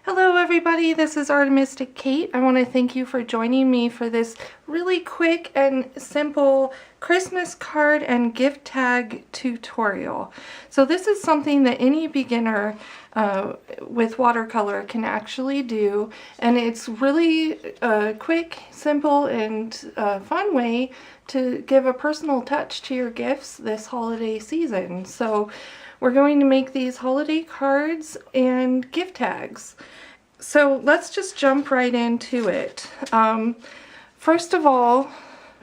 Hello everybody, this is Artemistic Kate. I want to thank you for joining me for this really quick and simple Christmas card and gift tag tutorial. So this is something that any beginner with watercolor can actually do, and it's really a quick, simple, and fun way to give a personal touch to your gifts this holiday season. So we're going to make these holiday cards and gift tags. So let's just jump right into it. First of all,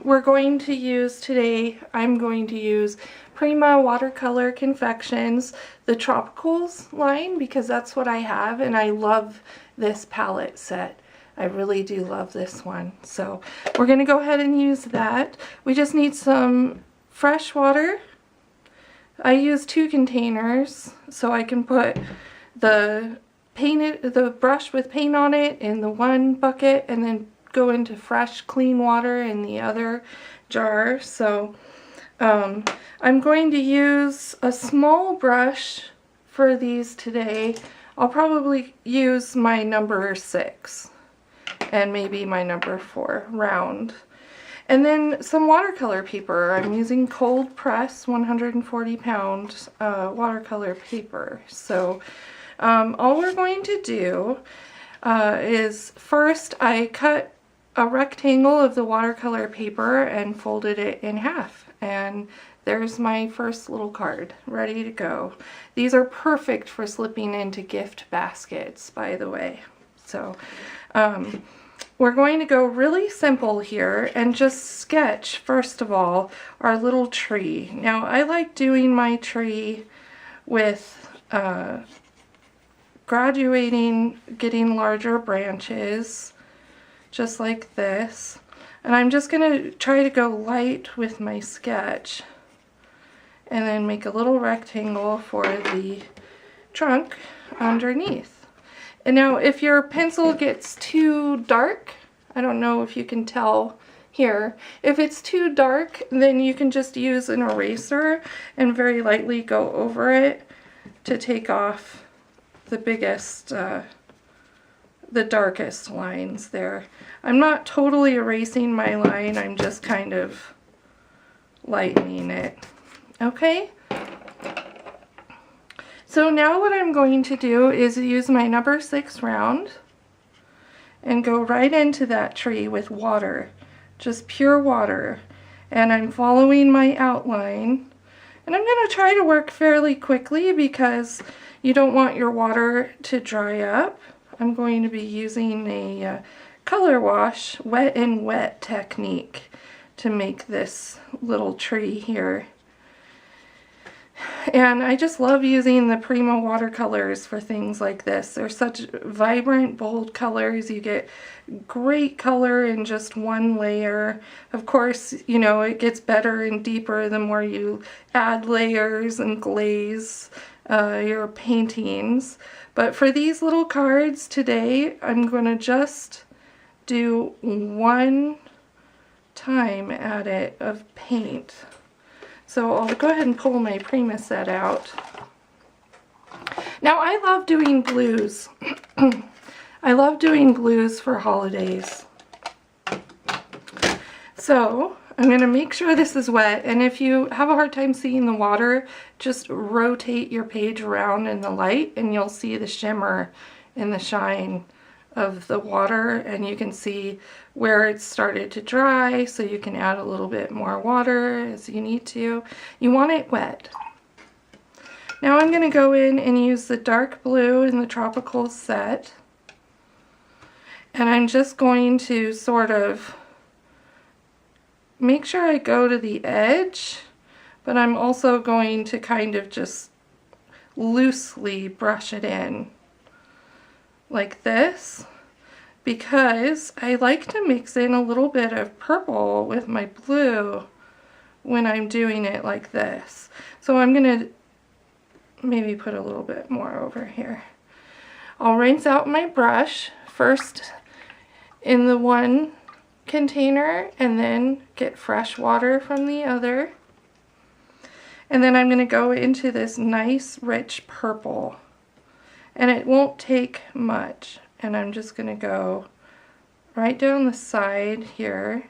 we're going to use today, I'm going to use Prima Watercolor Confections, the Tropicals line, because that's what I have, and I love this palette set. I really do love this one. So we're going to go ahead and use that. We just need some fresh water. I use 2 containers so I can put the brush with paint on it in the one bucket and then go into fresh clean water in the other jar. So I'm going to use a small brush for these today. I'll probably use my number 6 and maybe my number 4 round. And then some watercolor paper. I'm using cold press 140 pound watercolor paper. So all we're going to do is first I cut a rectangle of the watercolor paper and folded it in half. And there's my first little card ready to go. These are perfect for slipping into gift baskets, by the way. So we're going to go really simple here and just sketch, first of all, our little tree. Now, I like doing my tree with graduating, getting larger branches, just like this. And I'm just going to try to go light with my sketch and then make a little rectangle for the trunk underneath. And now if your pencil gets too dark, I don't know if you can tell here, if it's too dark, then you can just use an eraser and very lightly go over it to take off the biggest, the darkest lines there. I'm not totally erasing my line, I'm just kind of lightening it. Okay? So now what I'm going to do is use my number 6 round and go right into that tree with water, just pure water. And I'm following my outline. And I'm going to try to work fairly quickly because you don't want your water to dry up. I'm going to be using a color wash, wet and wet technique to make this little tree here. And I just love using the Prima watercolors for things like this. They're such vibrant, bold colors. You get great color in just one layer. Of course, you know, it gets better and deeper the more you add layers and glaze your paintings. But for these little cards today, I'm going to just do one time at it of paint. So I'll go ahead and pull my Prima set out. Now I love doing blues. I love doing blues for holidays. So I'm going to make sure this is wet, and if you have a hard time seeing the water, just rotate your page around in the light and you'll see the shimmer and the shine of the water, and you can see where it's started to dry, so you can add a little bit more water as you need to. You want it wet. Now I'm going to go in and use the dark blue in the Tropical set, and I'm just going to sort of make sure I go to the edge, but I'm also going to kind of just loosely brush it in like this, because I like to mix in a little bit of purple with my blue when I'm doing it like this. So I'm going to maybe put a little bit more over here. I'll rinse out my brush first in the one container and then get fresh water from the other. And then I'm going to go into this nice rich purple. And it won't take much. And I'm just going to go right down the side here,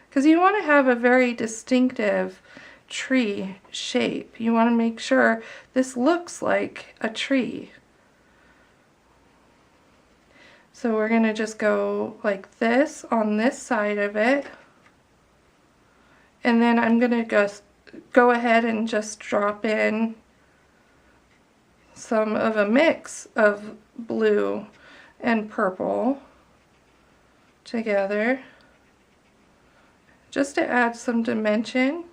because you want to have a very distinctive tree shape. You want to make sure this looks like a tree. So we're going to just go like this on this side of it. And then I'm going to go ahead and just drop in some of a mix of blue and purple together, just to add some dimension.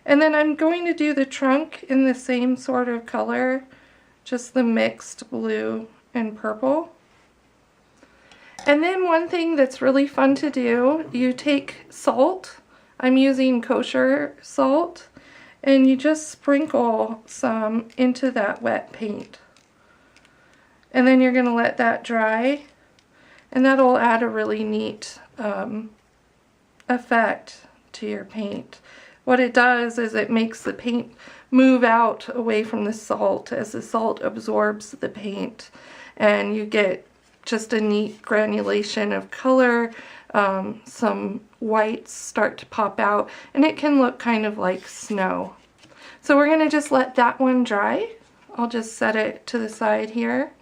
And then I'm going to do the trunk in the same sort of color, just the mixed blue and purple. And then one thing that's really fun to do, you take salt. I'm using kosher salt, and you just sprinkle some into that wet paint. And then you're going to let that dry, and that'll add a really neat effect to your paint. What it does is it makes the paint move out away from the salt as the salt absorbs the paint, and you get just a neat granulation of color. Some whites start to pop out, and it can look kind of like snow. So we're going to just let that one dry. I'll just set it to the side here.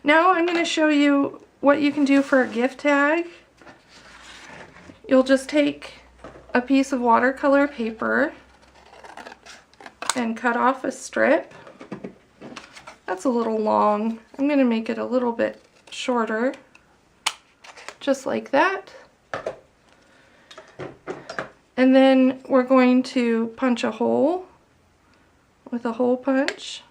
Now I'm going to show you what you can do for a gift tag. You'll just take a piece of watercolor paper and cut off a strip. That's a little long. I'm going to make it a little bit shorter, just like that. And then we're going to punch a hole with a hole punch.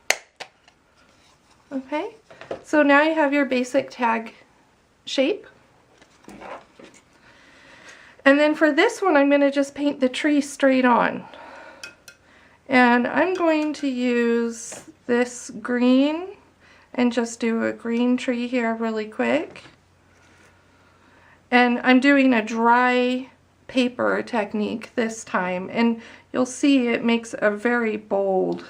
Okay, so now you have your basic tag shape. And then for this one, I'm going to just paint the tree straight on. And I'm going to use this green and just do a green tree here really quick. And I'm doing a dry paper technique this time, and you'll see it makes a very bold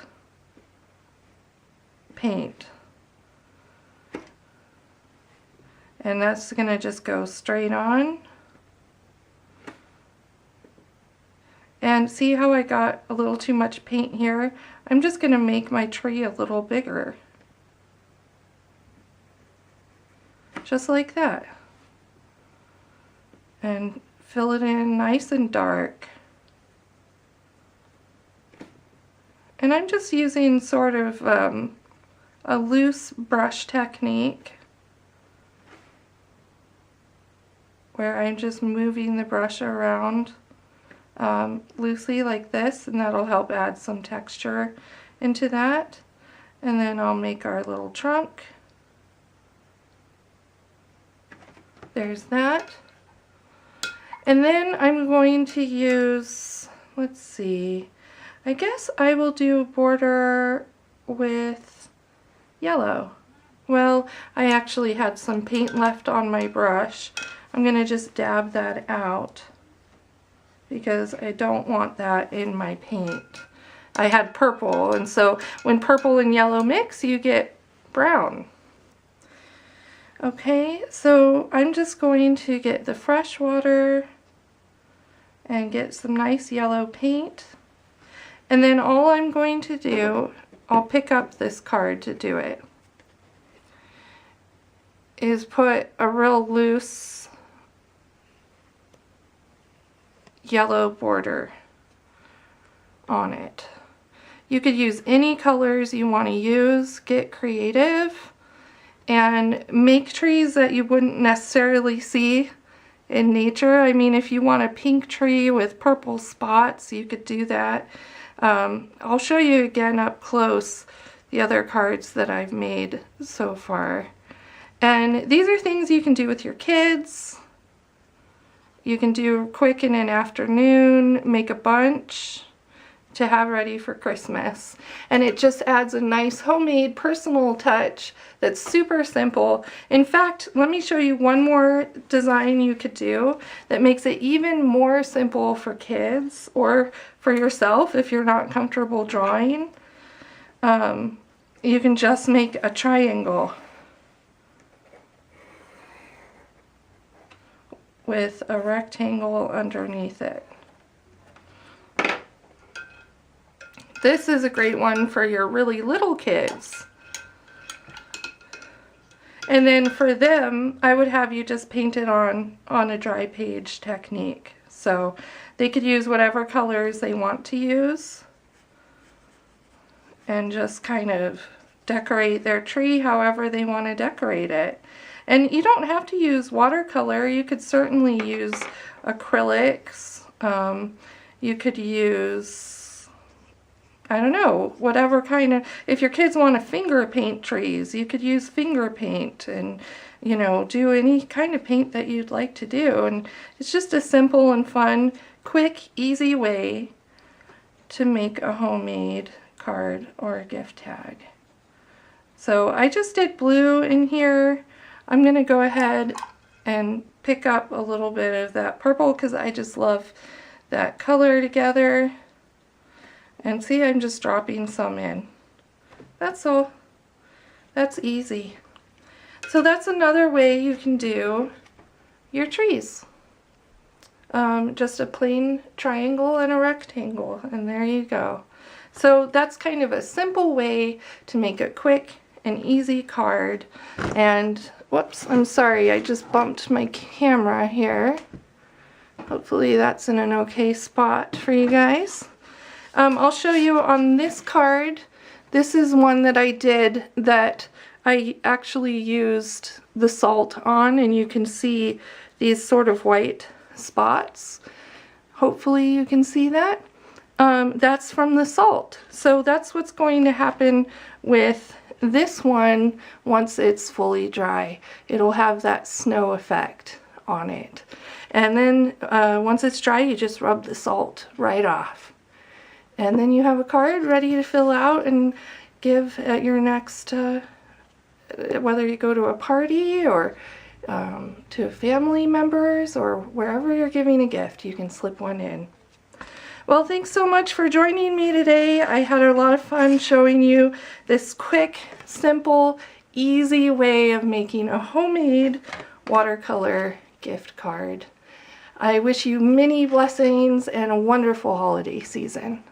paint. And that's going to just go straight on. And see how I got a little too much paint here? I'm just going to make my tree a little bigger. Just like that. And fill it in nice and dark. And I'm just using sort of a loose brush technique, where I'm just moving the brush around loosely like this, and that'll help add some texture into that. And then I'll make our little trunk. There's that. And then I'm going to use, let's see, I guess I will do a border with yellow. Well, I actually had some paint left on my brush. I'm going to just dab that out because I don't want that in my paint. I had purple, and so when purple and yellow mix, you get brown. Okay, so I'm just going to get the fresh water and get some nice yellow paint. And then all I'm going to do, I'll pick up this card to do it, is put a real loose yellow border on it. You could use any colors you want to use, get creative, and make trees that you wouldn't necessarily see in nature. I mean, if you want a pink tree with purple spots, you could do that. I'll show you again up close the other cards that I've made so far. And these are things you can do with your kids. You can do quick in an afternoon, make a bunch to have ready for Christmas. And it just adds a nice homemade personal touch that's super simple. In fact, let me show you one more design you could do that makes it even more simple for kids or for yourself if you're not comfortable drawing. you can just make a triangle with a rectangle underneath it. This is a great one for your really little kids. And then for them, I would have you just paint it on a dry page technique. So they could use whatever colors they want to use and just kind of decorate their tree however they want to decorate it. And you don't have to use watercolor. You could certainly use acrylics. You could use, I don't know, whatever kind of, if your kids want to finger paint trees, you could use finger paint and, you know, do any kind of paint that you'd like to do. And it's just a simple and fun, quick, easy way to make a homemade card or a gift tag. So I just did blue in here. I'm going to go ahead and pick up a little bit of that purple because I just love that color together. And see, I'm just dropping some in. That's all. That's easy. So that's another way you can do your trees. Just a plain triangle and a rectangle, and there you go. So that's kind of a simple way to make a quick and easy card. And whoops, I'm sorry, I just bumped my camera here. Hopefully that's in an okay spot for you guys. I'll show you on this card. This is one that I did that I actually used the salt on, and you can see these sort of white spots. Hopefully you can see that. That's from the salt. So that's what's going to happen with this one once it's fully dry. It'll have that snow effect on it. And then once it's dry, you just rub the salt right off. And then you have a card ready to fill out and give at your next, whether you go to a party or to family members or wherever you're giving a gift, you can slip one in. Well, thanks so much for joining me today. I had a lot of fun showing you this quick, simple, easy way of making a homemade watercolor gift card. I wish you many blessings and a wonderful holiday season.